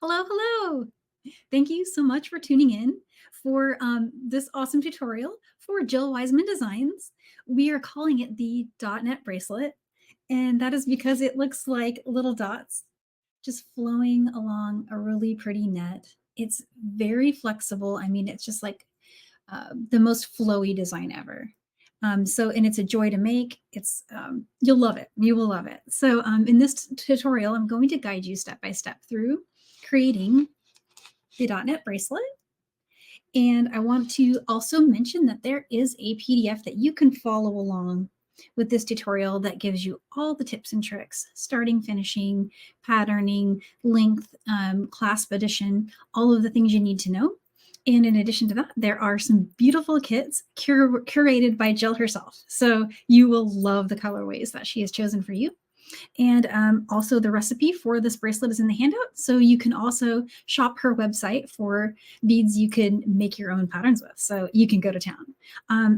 Hello, hello. Thank you so much for tuning in for this awesome tutorial for Jill Wiseman Designs. We are calling it the .NET bracelet, and that is because it looks like little dots just flowing along a really pretty net. It's very flexible. I mean, it's just like the most flowy design ever. And it's a joy to make. You'll love it. You will love it. So in this tutorial, I'm going to guide you step by step through creating the .NET bracelet. And I want to also mention that there is a PDF that you can follow along with this tutorial that gives you all the tips and tricks, starting, finishing, patterning, length, clasp addition, all of the things you need to know. And in addition to that, there are some beautiful kits curated by Jill herself. So you will love the colorways that she has chosen for you. And also the recipe for this bracelet is in the handout. So you can also shop her website for beads you can make your own patterns with. So you can go to town.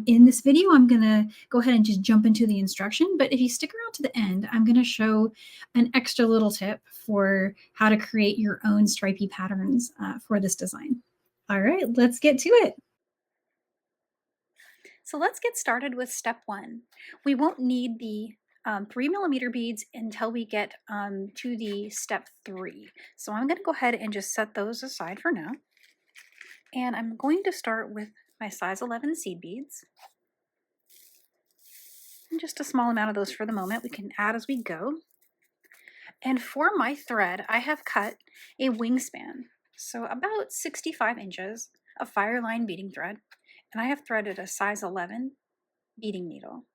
In this video, I'm going to go ahead and just jump into the instruction. But if you stick around to the end, I'm going to show an extra little tip for how to create your own stripy patterns for this design. All right, let's get to it. So let's get started with step one. We won't need the 3mm beads until we get to the step 3. So I'm going to go ahead and just set those aside for now. And I'm going to start with my size 11 seed beads. And just a small amount of those for the moment. We can add as we go. And for my thread, I have cut a wingspan, so about 65 inches of Fireline beading thread. And I have threaded a size 11 beading needle.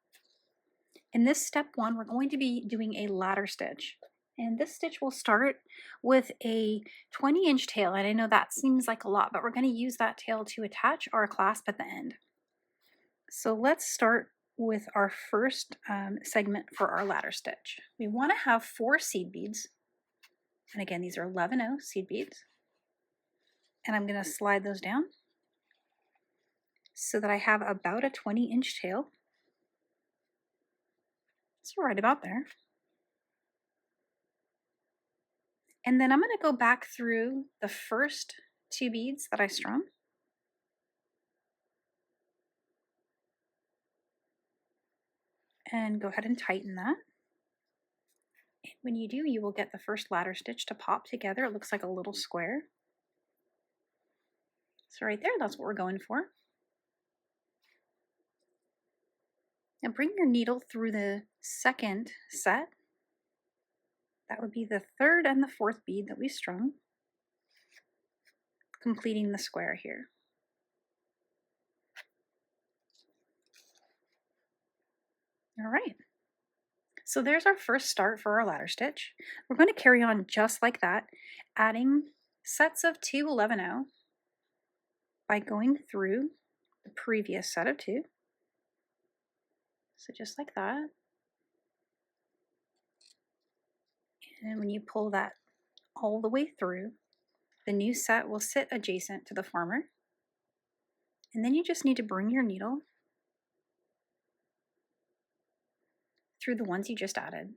In this step 1, we're going to be doing a ladder stitch. And this stitch will start with a 20-inch tail. And I know that seems like a lot, but we're going to use that tail to attach our clasp at the end. So let's start with our first segment for our ladder stitch. We want to have 4 seed beads. And again, these are 11-0 seed beads. And I'm going to slide those down so that I have about a 20-inch tail. So right about there. And then I'm going to go back through the first 2 beads that I strung. And go ahead and tighten that. And when you do, you will get the first ladder stitch to pop together. It looks like a little square. So right there, that's what we're going for. Now bring your needle through the second set. That would be the 3rd and the 4th bead that we strung, completing the square here. All right. So there's our first start for our ladder stitch. We're going to carry on just like that, adding sets of 2 11-0 by going through the previous set of 2. So just like that. And when you pull that all the way through, the new set will sit adjacent to the former. And then you just need to bring your needle through the ones you just added.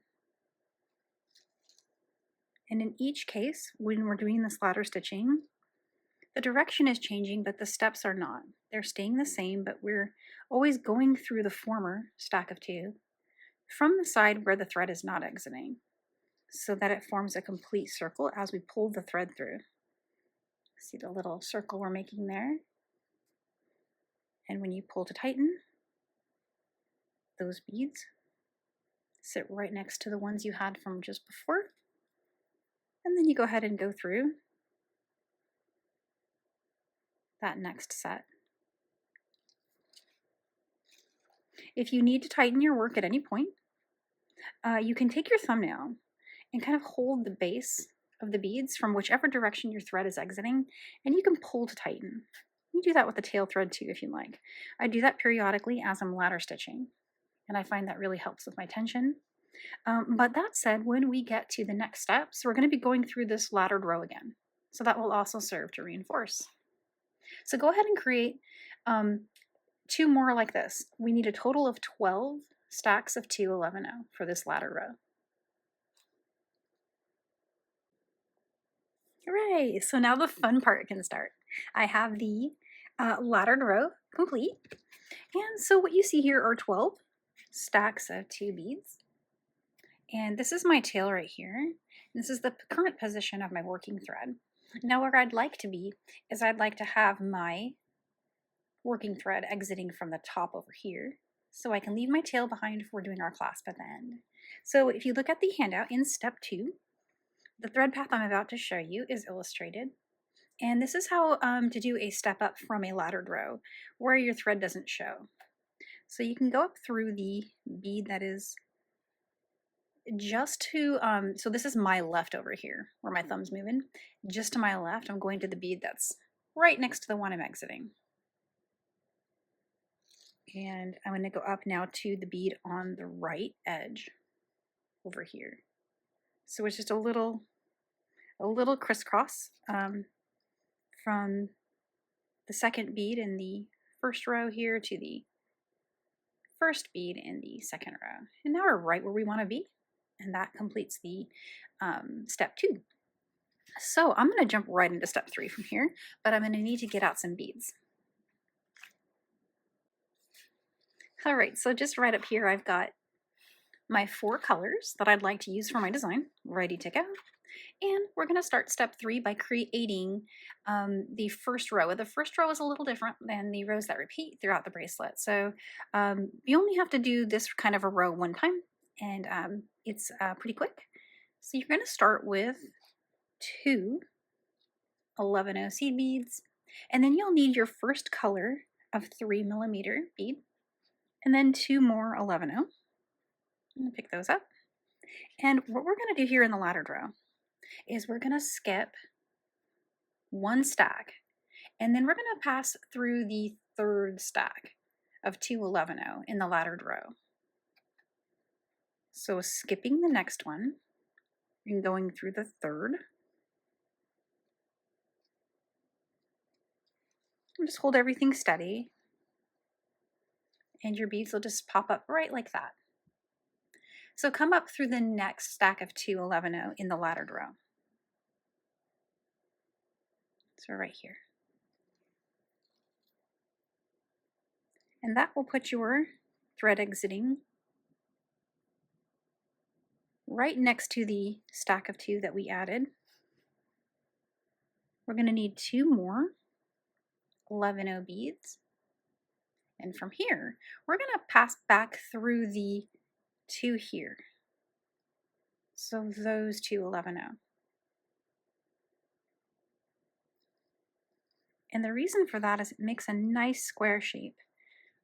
And in each case, when we're doing this ladder stitching, the direction is changing, but the steps are not. They're staying the same, but we're always going through the former stack of 2 from the side where the thread is not exiting, so that it forms a complete circle as we pull the thread through. See the little circle we're making there? And when you pull to tighten, those beads sit right next to the ones you had from just before. And then you go ahead and go through that next set. If you need to tighten your work at any point, you can take your thumbnail and kind of hold the base of the beads from whichever direction your thread is exiting, and you can pull to tighten. You do that with the tail thread too if you like. I do that periodically as I'm ladder stitching, and I find that really helps with my tension. But that said, when we get to the next steps, we're going to be going through this laddered row again. So that will also serve to reinforce. So go ahead and create 2 more like this. We need a total of 12 stacks of 2 11-0 for this ladder row. Hooray! So now the fun part can start. I have the laddered row complete. And so what you see here are 12 stacks of 2 beads. And this is my tail right here. This is the current position of my working thread. Now where I'd like to be is I'd like to have my working thread exiting from the top over here, so I can leave my tail behind if we're doing our clasp at the end. So if you look at the handout in step 2, the thread path I'm about to show you is illustrated. And this is how to do a step up from a laddered row where your thread doesn't show. So you can go up through the bead that is just to, so this is my left over here where my thumb's moving. Just to my left, I'm going to the bead that's right next to the one I'm exiting. And I'm going to go up now to the bead on the right edge over here. So it's just a little crisscross from the second bead in the first row here to the first bead in the second row. And now we're right where we want to be. And that completes the step 2. So I'm going to jump right into step 3 from here, but I'm going to need to get out some beads. All right, so just right up here, I've got my 4 colors that I'd like to use for my design ready to go. And we're going to start step 3 by creating the first row. The first row is a little different than the rows that repeat throughout the bracelet. So you only have to do this kind of a row one time, and it's pretty quick. So you're going to start with 2 11-0 seed beads, and then you'll need your first color of 3mm bead, and then 2 more 11-0. I'm going to pick those up. And what we're going to do here in the laddered row is we're going to skip 1 stack, and then we're going to pass through the 3rd stack of 2 11-0 in the laddered row. So skipping the next one and going through the 3rd. And just hold everything steady, and your beads will just pop up right like that. So come up through the next stack of 2 11-0 in the laddered row. So right here. And that will put your thread exiting right next to the stack of 2 that we added. We're going to need 2 more 11-0 beads. And from here, we're going to pass back through the 2 here. So those 2 11-0. And the reason for that is it makes a nice square shape.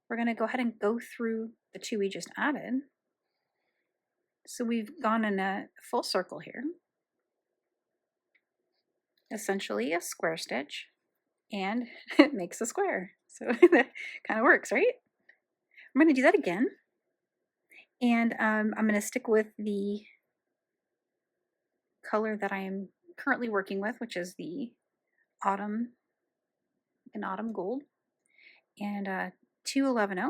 We're going to go ahead and go through the 2 we just added. So we've gone in a full circle here. Essentially a square stitch, and it makes a square. So that kind of works, right? I'm going to do that again. And I'm going to stick with the color that I am currently working with, which is the autumn gold, and 2 11-0.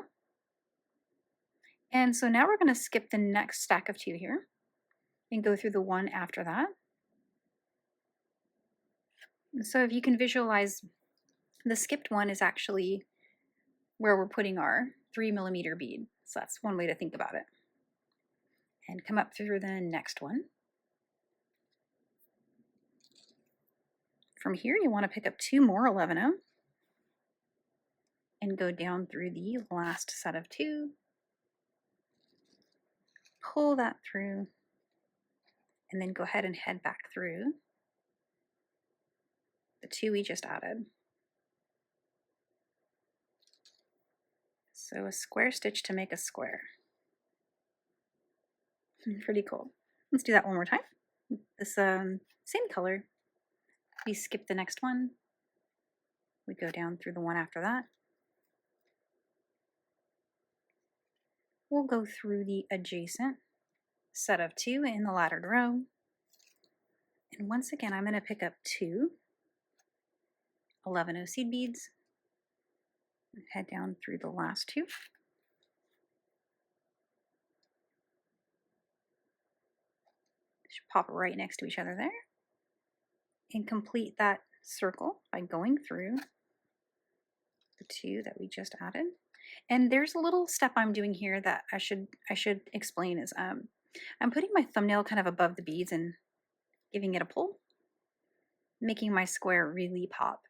And so now we're going to skip the next stack of 2 here and go through the one after that. So if you can visualize, the skipped one is actually where we're putting our 3mm bead. So that's one way to think about it. And come up through the next one. From here, you want to pick up 2 more 11-0 and go down through the last set of 2. Pull that through, and then go ahead and head back through the 2 we just added. So a square stitch to make a square. Pretty cool. Let's do that one more time. This same color. We skip the next one. We go down through the one after that. We'll go through the adjacent set of 2 in the laddered row. And once again, I'm going to pick up 2 11-0 seed beads and head down through the last 2. Should pop right next to each other there. and complete that circle by going through the 2 that we just added. And there's a little step I'm doing here that I should explain is I'm putting my thumbnail kind of above the beads and giving it a pull, making my square really pop.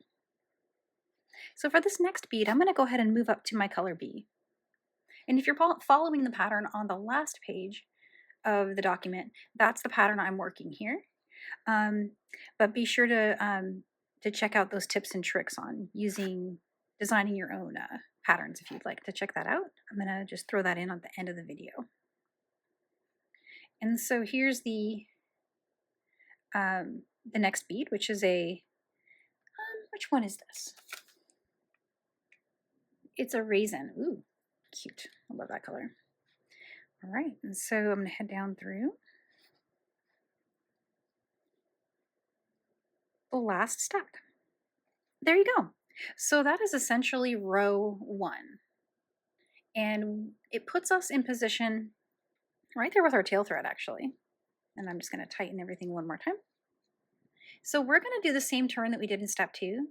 So for this next bead, I'm going to go ahead and move up to my color B. And if you're following the pattern on the last page of the document, that's the pattern I'm working here. But be sure to check out those tips and tricks on designing your own patterns if you'd like to check that out. I'm going to just throw that in at the end of the video. And so here's the next bead, which is a, which one is this? It's a raisin. Ooh, cute. I love that color. All right, and so I'm going to head down through the last stack. There you go. So that is essentially row 1. And it puts us in position right there with our tail thread, actually. And I'm just going to tighten everything one more time. So we're going to do the same turn that we did in step 2.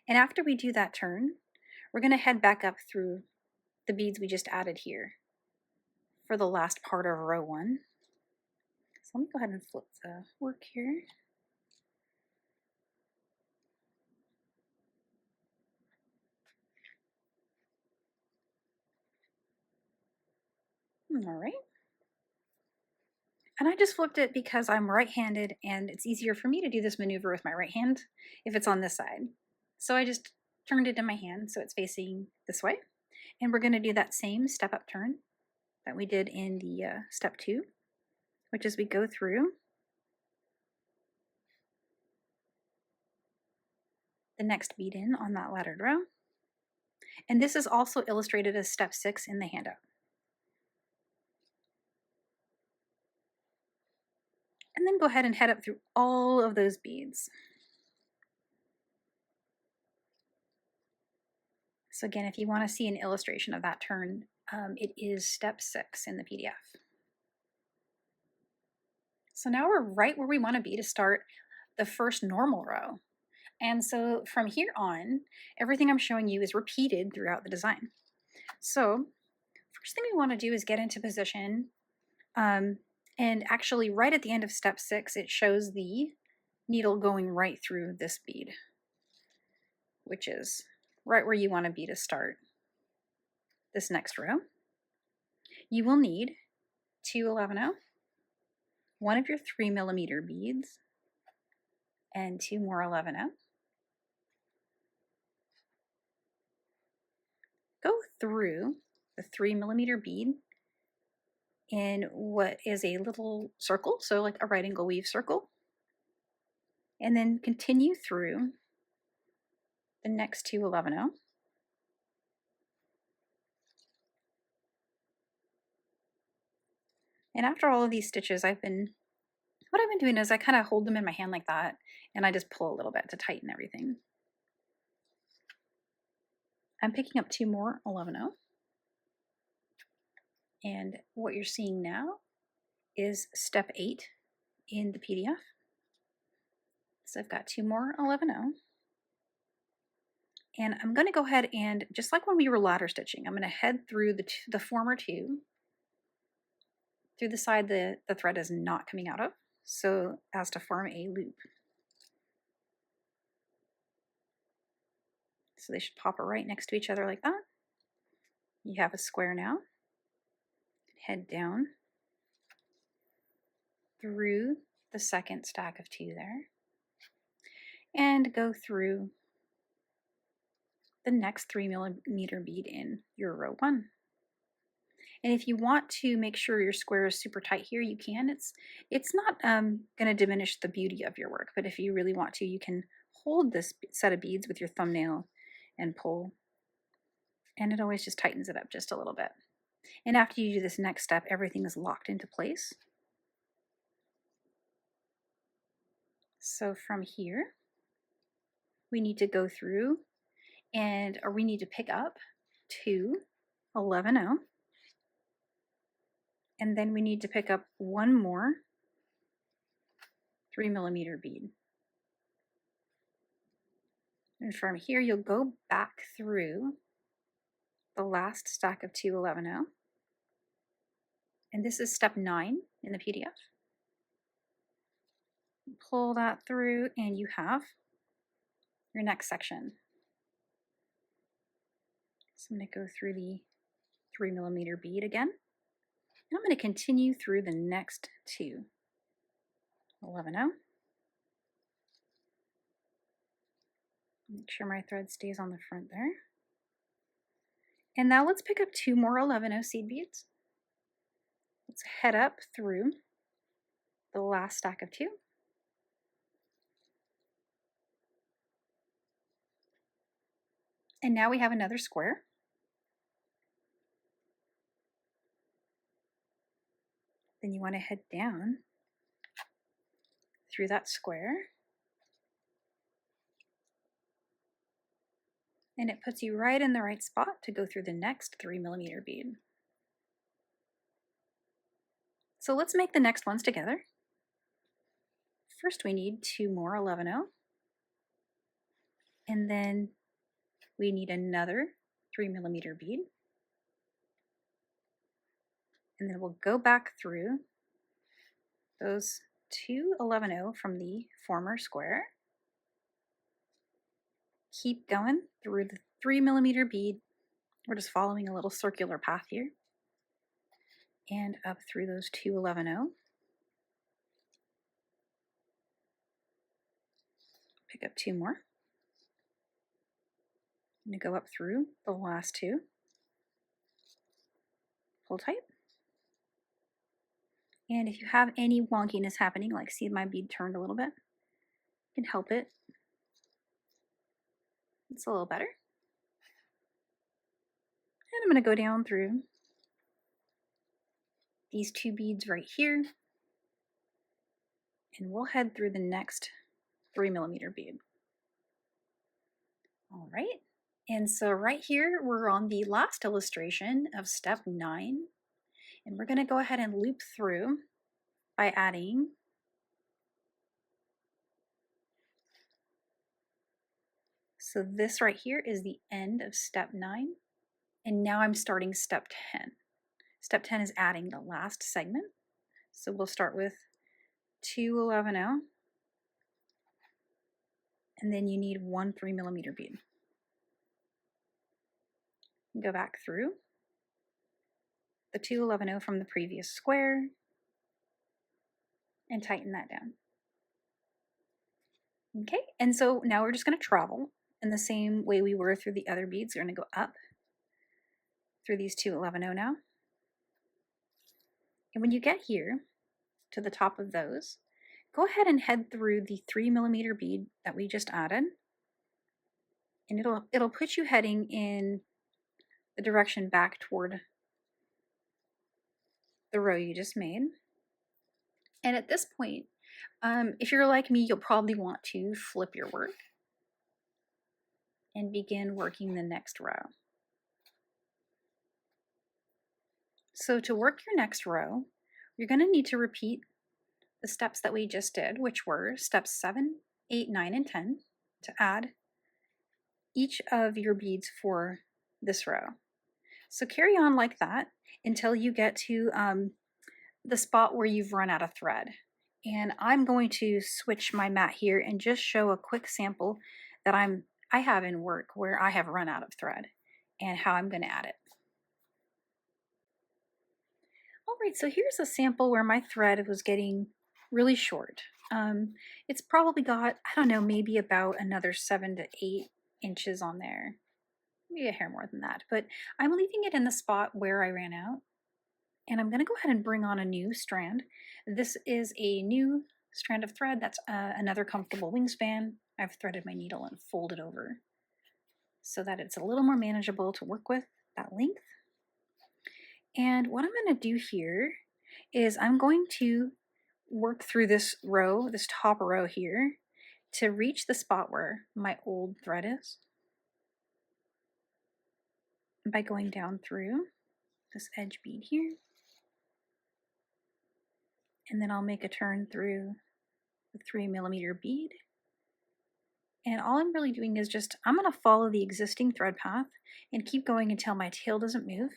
And after we do that turn, we're going to head back up through the beads we just added here for the last part of row 1. So let me go ahead and flip the work here. All right. And I just flipped it because I'm right-handed and it's easier for me to do this maneuver with my right hand if it's on this side. So I just turned it in my hand so it's facing this way. And we're going to do that same step-up turn that we did in the step 2, which is we go through the next bead in on that laddered row. And this is also illustrated as step 6 in the handout. And then go ahead and head up through all of those beads. So again, if you want to see an illustration of that turn, it is step 6 in the PDF. So now we're right where we want to be to start the first normal row. And so from here on, everything I'm showing you is repeated throughout the design. So first thing we want to do is get into position. And actually right at the end of step 6, it shows the needle going right through this bead, which is right where you want to be to start this next row. You will need 2 11-0, one of your 3mm beads, and 2 more 11-0. Go through the 3mm bead in what is a little circle, so like a right angle weave circle, and then continue through the next 2 11-0. And after all of these stitches, what I've been doing is I kind of hold them in my hand like that, and I just pull a little bit to tighten everything. I'm picking up 2 more 11-0. And what you're seeing now is step 8 in the PDF. So I've got 2 more 11-0. And I'm going to go ahead and, just like when we were ladder stitching, I'm going to head through the former 2 through the side the thread is not coming out of, so as to form a loop. So they should pop right next to each other like that. You have a square now. Head down through the second stack of 2 there, and go through the next 3mm bead in your row 1. And if you want to make sure your square is super tight here, you can. It's not going to diminish the beauty of your work, but if you really want to, you can hold this set of beads with your thumbnail and pull, and it always just tightens it up just a little bit. And after you do this next step, everything is locked into place. So from here, we need to go through or we need to pick up 2 11-0. And then we need to pick up 1 more 3mm bead. And from here, you'll go back through the last stack of 211.0. And this is step 9 in the PDF. Pull that through and you have your next section. So I'm going to go through the 3mm bead again. And I'm going to continue through the next 2. 11.0. Make sure my thread stays on the front there. And now let's pick up 2 more 11.0 seed beads. Let's head up through the last stack of 2. And now we have another square. Then you want to head down through that square. And it puts you right in the right spot to go through the next 3mm bead. So let's make the next ones together. First we need 2 more 11.0. And then we need another 3mm bead. And then we'll go back through those 2 11.0 from the former square. Keep going through the 3mm bead. We're just following a little circular path here. And up through those 2 11.0. Pick up 2 more. I'm going to go up through the last 2. Pull tight. And if you have any wonkiness happening, like see my bead turned a little bit, you can help it. It's a little better. And I'm going to go down through these 2 beads right here. And we'll head through the next 3mm bead. All right. And so right here, we're on the last illustration of step 9. And we're going to go ahead and loop through by adding so this right here is the end of step 9. And now I'm starting step 10. Step 10 is adding the last segment. So we'll start with 2 11.0. And then you need 1 3mm bead. Go back through the 2 11.0 from the previous square and tighten that down. Okay, and so now we're just going to travel in the same way we were through the other beads. We're going to go up through these 2 11.0 now. And when you get here to the top of those, go ahead and head through the 3mm bead that we just added. And it'll put you heading in the direction back toward the row you just made. And at this point, if you're like me, you'll probably want to flip your work and begin working the next row. So to work your next row, you're going to need to repeat the steps that we just did, which were steps 7, 8, 9, and 10, to add each of your beads for this row. So carry on like that until you get to the spot where you've run out of thread. And I'm going to switch my mat here and just show a quick sample that I have in work where I have run out of thread and how I'm going to add it. All right, so here's a sample where my thread was getting really short. It's probably got, I don't know, maybe about another 7 to 8 inches on there. Maybe a hair more than that, but I'm leaving it in the spot where I ran out. And I'm going to go ahead and bring on a new strand. This is a new strand of thread that's another comfortable wingspan. I've threaded my needle and folded over so that it's a little more manageable to work with, that length. And what I'm going to do here is I'm going to work through this row, this top row here, to reach the spot where my old thread is by going down through this edge bead here. And then I'll make a turn through the 3mm bead And all I'm really doing is just, I'm going to follow the existing thread path and keep going until my tail doesn't move.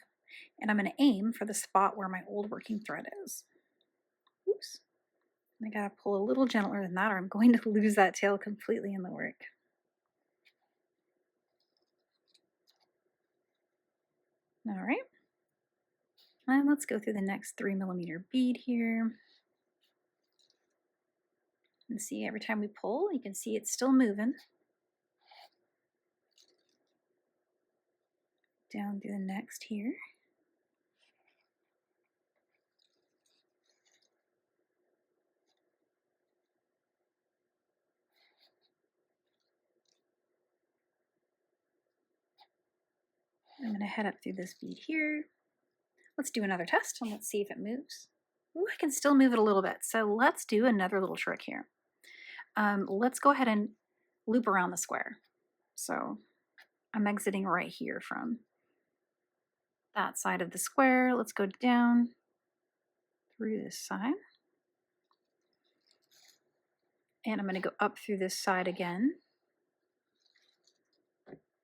And I'm going to aim for the spot where my old working thread is. Oops. I got to pull a little gentler than that or I'm going to lose that tail completely in the work. All right. And let's go through the next 3mm bead here. And see, every time we pull, you can see it's still moving. Down through the next here. I'm going to head up through this bead here. Let's do another test and let's see if it moves. Ooh, I can still move it a little bit. So let's do another little trick here. Let's go ahead and loop around the square. So I'm exiting right here from that side of the square. Let's go down through this side. And I'm going to go up through this side again.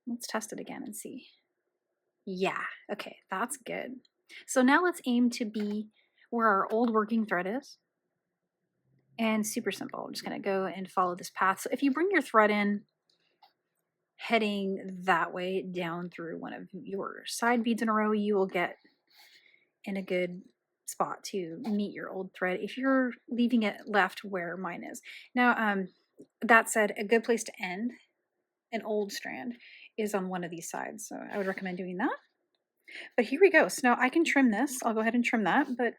Let's test it again and see. Yeah, okay, that's good. So now let's aim to be where our old working thread is. And super simple. I'm just going to go and follow this path. So if you bring your thread in heading that way down through one of your side beads in a row, you will get in a good spot to meet your old thread if you're leaving it left where mine is. Now, that said, a good place to end an old strand is on one of these sides. So I would recommend doing that. But here we go. So now I can trim this. I'll go ahead and trim that. But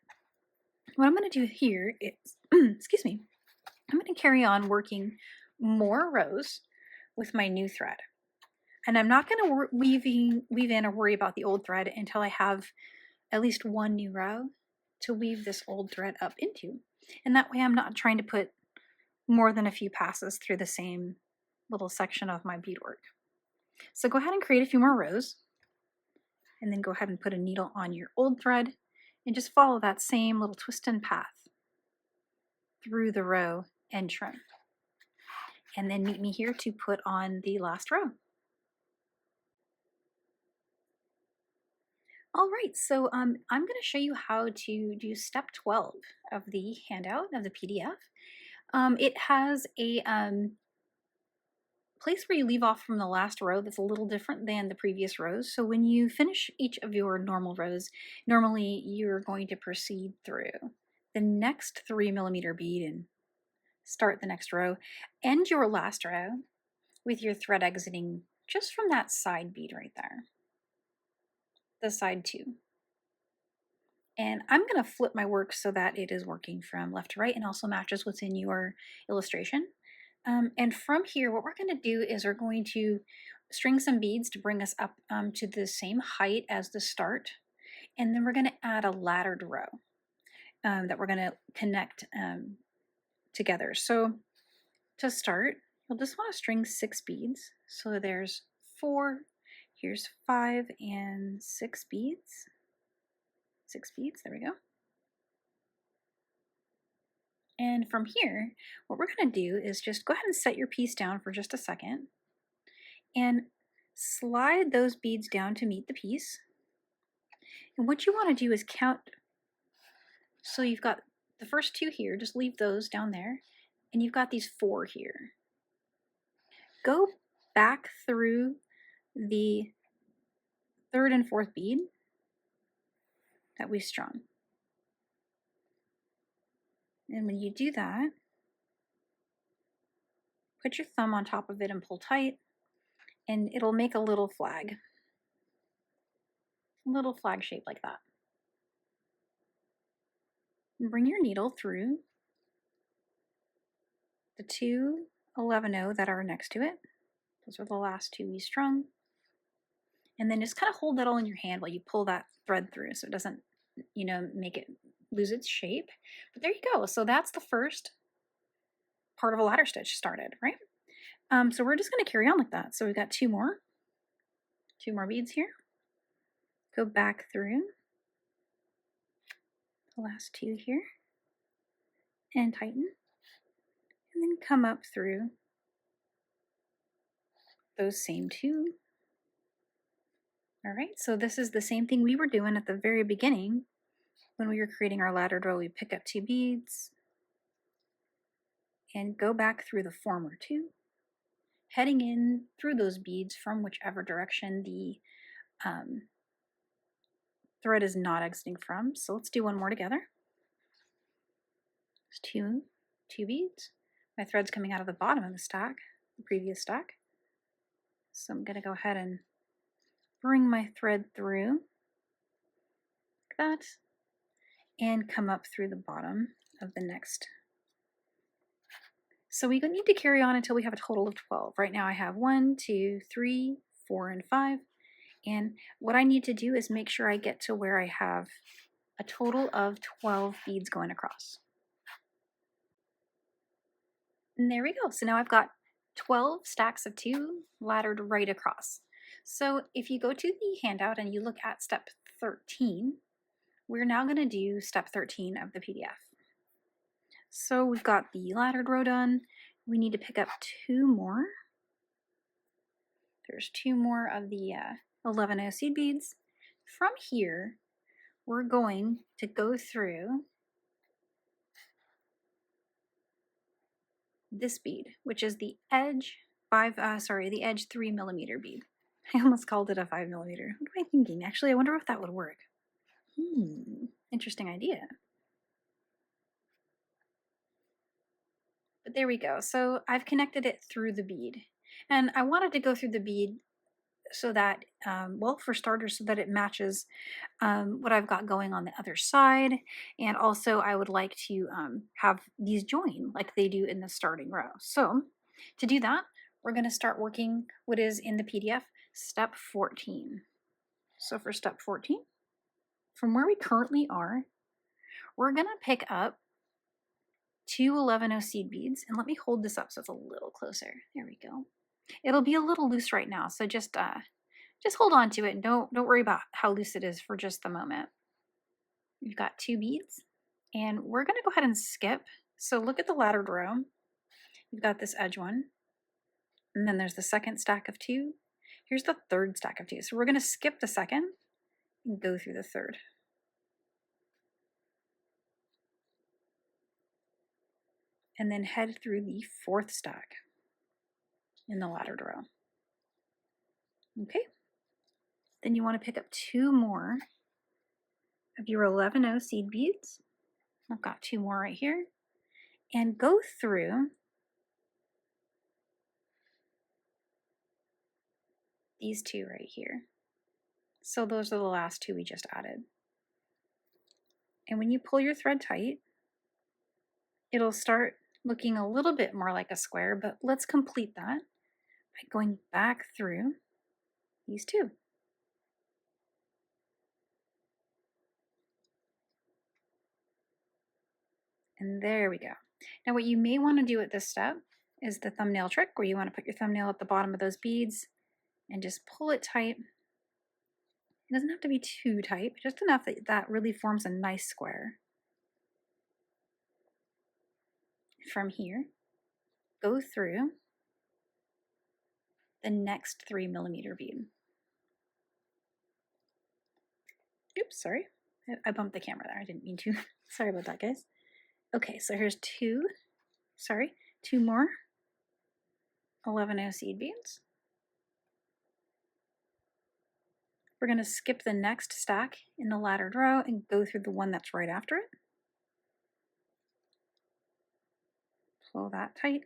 what I'm going to do here is, excuse me, I'm going to carry on working more rows with my new thread. And I'm not going to weave in or worry about the old thread until I have at least one new row to weave this old thread up into. And that way I'm not trying to put more than a few passes through the same little section of my beadwork. So go ahead and create a few more rows. And then go ahead and put a needle on your old thread and just follow that same little twist and path through the row and trim. And then meet me here to put on the last row. All right, so I'm going to show you how to do step 12 of the handout of the PDF. It has a place where you leave off from the last row that's a little different than the previous rows. So when you finish each of your normal rows, normally you're going to proceed through the next 3mm bead and start the next row. End your last row with your thread exiting just from that side bead right there, the side 2. And I'm going to flip my work so that it is working from left to right and also matches what's in your illustration. And from here, what we're going to do is we're going to string some beads to bring us up to the same height as the start. And then we're going to add a laddered row that we're going to connect together. So to start, you'll just want to string 6 beads. So there's 4, here's 5 and 6 beads. 6 beads, there we go. And from here, what we're going to do is just go ahead and set your piece down for just a second and slide those beads down to meet the piece. And what you want to do is count. So you've got the first 2 here, just leave those down there. And you've got these 4 here. Go back through the 3rd and 4th bead that we strung. And when you do that, put your thumb on top of it and pull tight, and it'll make a little flag shape like that. And bring your needle through the 2 11-0 that are next to it. Those are the last 2 we strung. And then just kind of hold that all in your hand while you pull that thread through so it doesn't, make it lose its shape. But there you go. So that's the first part of a ladder stitch started, right? So we're just going to carry on like that. So we've got 2 more beads here. Go back through the last 2 here and tighten, and then come up through those same two. All right, so this is the same thing we were doing at the very beginning when we were creating our laddered row. We pick up 2 beads and go back through the former 2, heading in through those beads from whichever direction the thread is not exiting from. So let's do one more together. There's two beads. My thread's coming out of the bottom of the stack, the previous stack. So I'm going to go ahead and bring my thread through like that and come up through the bottom of the next. So we need to carry on until we have a total of 12. Right now I have 1, 2, 3, 4, and 5. And what I need to do is make sure I get to where I have a total of 12 beads going across. And there we go. So now I've got 12 stacks of 2 laddered right across. So if you go to the handout and you look at step 13, we're now going to do step 13 of the PDF. So we've got the laddered row done. We need to pick up 2 more. There's 2 more of the 11O seed beads. From here, we're going to go through this bead, which is the edge the edge 3mm bead. I almost called it a 5mm. What am I thinking? Actually, I wonder if that would work. Interesting idea. But there we go. So I've connected it through the bead. And I wanted to go through the bead so that, well, for starters, so that it matches what I've got going on the other side. And also I would like to have these join like they do in the starting row. So to do that, we're going to start working what is in the PDF, step 14. So for step 14, from where we currently are, we're going to pick up 2 11O seed beads, and let me hold this up so it's a little closer. There we go. It'll be a little loose right now, so just hold on to it and don't worry about how loose it is for just the moment. You've got 2 beads, and we're going to go ahead and skip. So look at the laddered row. You've got this edge one, and then there's the second stack of 2. Here's the third stack of 2. So we're going to skip the second and go through the third. And then head through the 4th stack in the laddered row. Okay. Then you want to pick up 2 more of your 11O seed beads. I've got 2 more right here. And go through these 2 right here. So those are the last 2 we just added. And when you pull your thread tight, it'll start looking a little bit more like a square, but let's complete that by going back through these 2. And there we go. Now what you may want to do at this step is the thumbnail trick, where you want to put your thumbnail at the bottom of those beads and just pull it tight. It doesn't have to be too tight, but just enough that that really forms a nice square. From here, go through the next 3mm bead. Oops, sorry. I bumped the camera there. I didn't mean to. Sorry about that, guys. Okay, so here's 2 more 11O seed beads. We're going to skip the next stack in the laddered row and go through the one that's right after it. Pull that tight.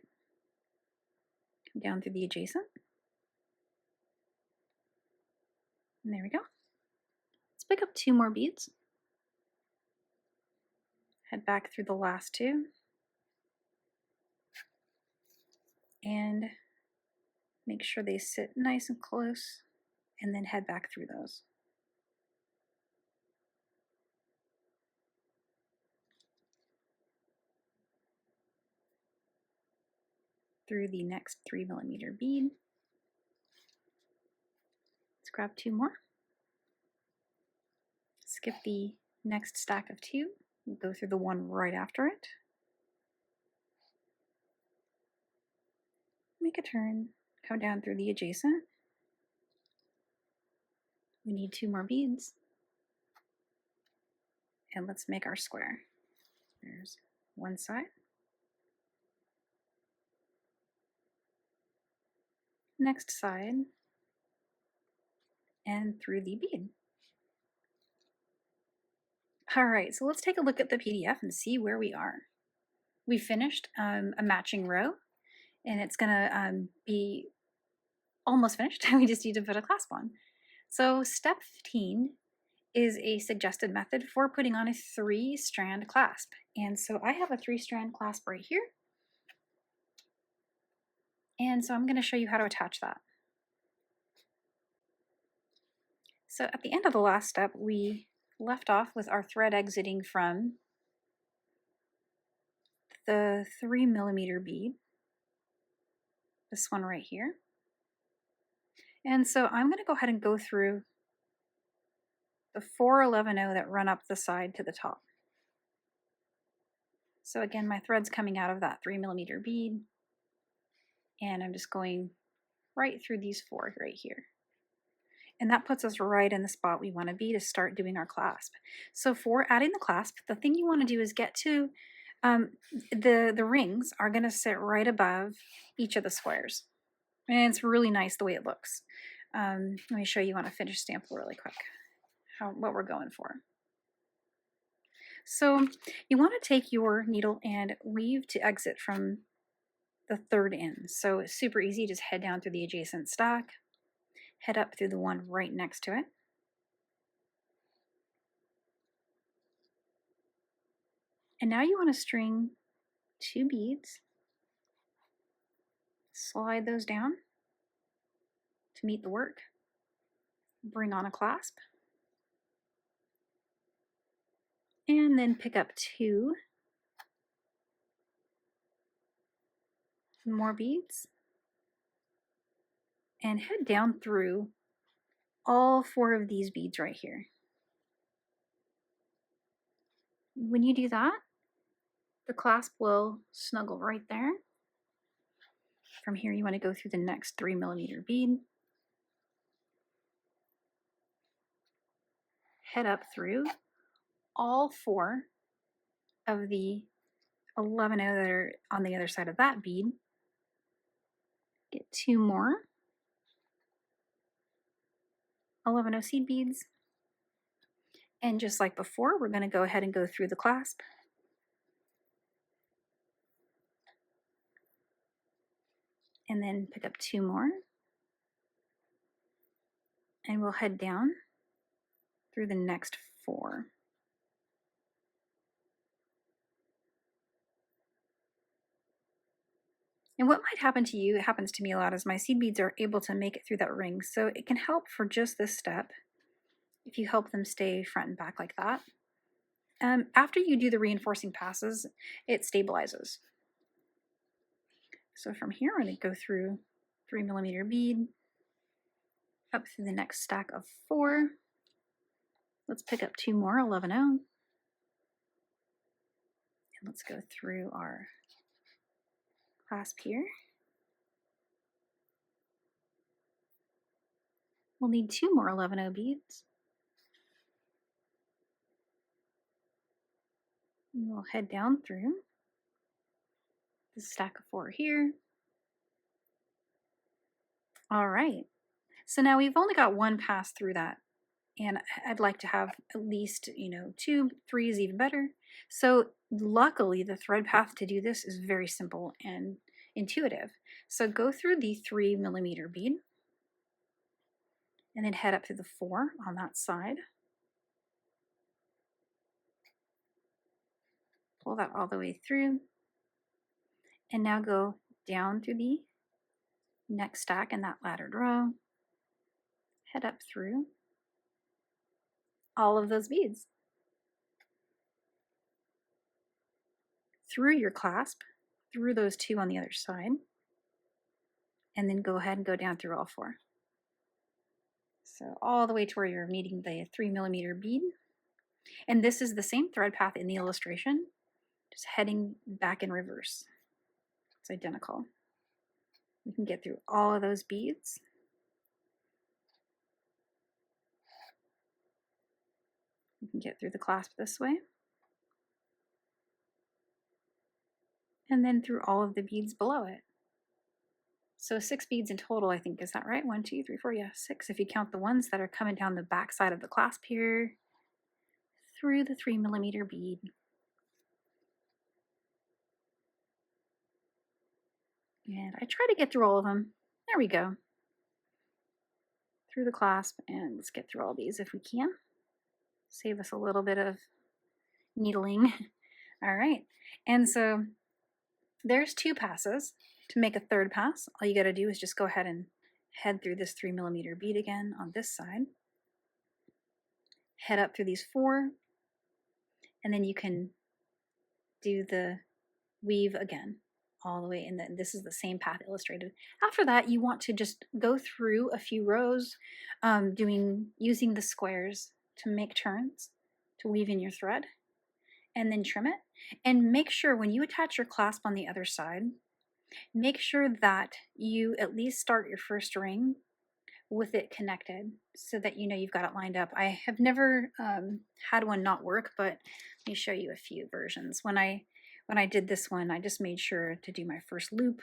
Come down through the adjacent. And there we go. Let's pick up 2 more beads. Head back through the last 2. And make sure they sit nice and close, and then head back through those. Through the next 3mm bead. Let's grab 2 more. Skip the next stack of 2. Go through the one right after it. Make a turn, Go down through the adjacent. We need 2 more beads. And let's make our square. There's one side. Next side. And through the bead. All right, so let's take a look at the PDF and see where we are. We finished a matching row, and it's gonna be almost finished. We just need to put a clasp on. So step 15 is a suggested method for putting on a 3-strand clasp. And so I have a 3-strand clasp right here. And so I'm going to show you how to attach that. So at the end of the last step, we left off with our thread exiting from the 3mm bead, this one right here. And so I'm going to go ahead and go through the 4-11-0 that run up the side to the top. So again, my thread's coming out of that 3mm bead, and I'm just going right through these 4 right here. And that puts us right in the spot we want to be to start doing our clasp. So for adding the clasp, the thing you want to do is get to the rings are going to sit right above each of the squares. And it's really nice the way it looks. Let me show you on a finished sample really quick what we're going for. So you want to take your needle and weave to exit from the 3rd end. So it's super easy. Just head down through the adjacent stack, head up through the one right next to it. And now you want to string 2 beads, slide those down to meet the work, bring on a clasp, and then pick up 2 more beads and head down through all 4 of these beads right here. When you do that, the clasp will snuggle right there. From here, you want to go through the next 3mm bead, head up through all 4 of the 11-0 that are on the other side of that bead, get 2 more 11-0 seed beads, and just like before, we're going to go ahead and go through the clasp. And then pick up 2 more, and we'll head down through the next 4. And what might happen to you, it happens to me a lot, is my seed beads are able to make it through that ring. So it can help for just this step if you help them stay front and back like that. After you do the reinforcing passes, it stabilizes. So from here, I'm going to go through 3mm bead, up through the next stack of 4. Let's pick up 2 more 11-0. And let's go through our clasp here. We'll need 2 more 11-0 beads. And we'll head down through the stack of 4 here. All right. So now we've only got 1 pass through that. And I'd like to have at least, 2, 3 is even better. So luckily, the thread path to do this is very simple and intuitive. So go through the 3mm bead and then head up through the 4 on that side. Pull that all the way through. And now go down through the next stack in that laddered row. Head up through all of those beads. Through your clasp, through those 2 on the other side, and then go ahead and go down through all 4. So all the way to where you're meeting the 3mm bead. And this is the same thread path in the illustration, just heading back in reverse. It's identical. We can get through all of those beads. You can get through the clasp this way. And then through all of the beads below it. So 6 beads in total, I think. Is that right? 1, 2, 3, 4. Yeah, 6 if you count the ones that are coming down the back side of the clasp here through the 3mm bead. And I try to get through all of them. There we go. Through the clasp, and let's get through all these if we can. Save us a little bit of needling. All right, and so there's 2 passes. To make a third pass, all you got to do is just go ahead and head through this 3mm bead again on this side. Head up through these 4, and then you can do the weave again all the way, and then this is the same path illustrated. After that, you want to just go through a few rows, using the squares to make turns, to weave in your thread, and then trim it. And make sure when you attach your clasp on the other side, make sure that you at least start your first ring with it connected so that you know you've got it lined up. I have never had one not work, but let me show you a few versions. When I did this one, I just made sure to do my first loop,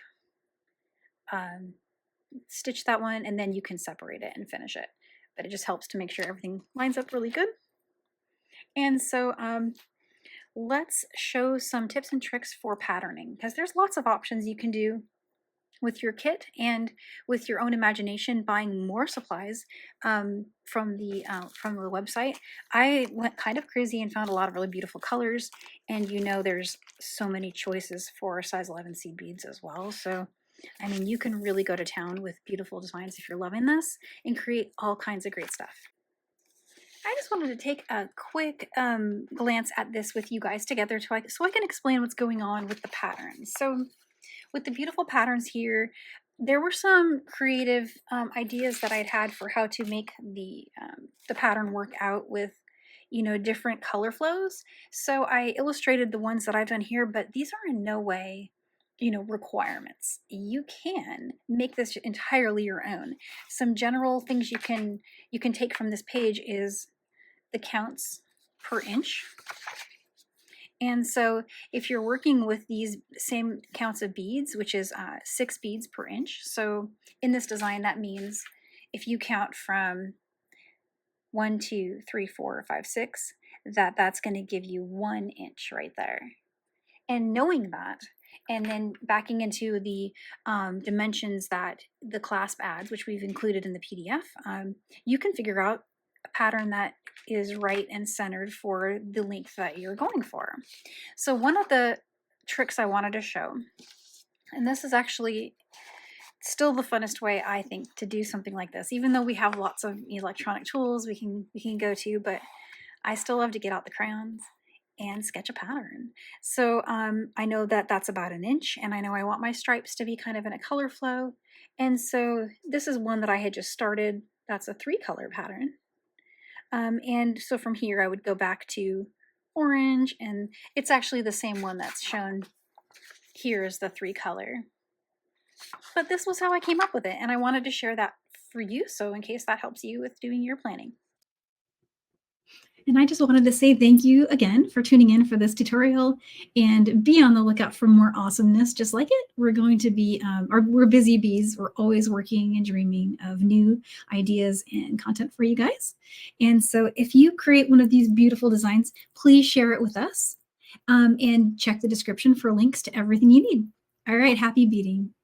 stitch that one, and then you can separate it and finish it. But it just helps to make sure everything lines up really good. And so let's show some tips and tricks for patterning, because there's lots of options you can do with your kit and with your own imagination, buying more supplies from the website. I went kind of crazy and found a lot of really beautiful colors, and there's so many choices for size 11 seed beads as well. So I mean, you can really go to town with beautiful designs if you're loving this and create all kinds of great stuff. I just wanted to take a quick glance at this with you guys together so I can explain what's going on with the patterns. So with the beautiful patterns here, there were some creative ideas that I'd had for how to make the pattern work out with different color flows. So I illustrated the ones that I've done here, but these are in no way requirements. You can make this entirely your own. Some general things you can take from this page is the counts per inch. And so if you're working with these same counts of beads, which is 6 beads per inch, so in this design that means if you count from 1, 2, 3, 4, 5, 6, that's going to give you 1 inch right there. And knowing that, and then backing into the dimensions that the clasp adds, which we've included in the PDF, you can figure out a pattern that is right and centered for the length that you're going for. So one of the tricks I wanted to show, and this is actually still the funnest way I think to do something like this, even though we have lots of electronic tools we can go to, but I still love to get out the crayons and sketch a pattern. So I know that that's about 1 inch, and I know I want my stripes to be kind of in a color flow. And so this is one that I had just started. That's a 3-color pattern. And so from here I would go back to orange, and it's actually the same one that's shown here as the 3-color. But this was how I came up with it, and I wanted to share that for you, so in case that helps you with doing your planning. And I just wanted to say thank you again for tuning in for this tutorial, and be on the lookout for more awesomeness just like it. We're going to be, we're busy bees. We're always working and dreaming of new ideas and content for you guys. And so if you create one of these beautiful designs, please share it with us, and check the description for links to everything you need. All right, happy beading.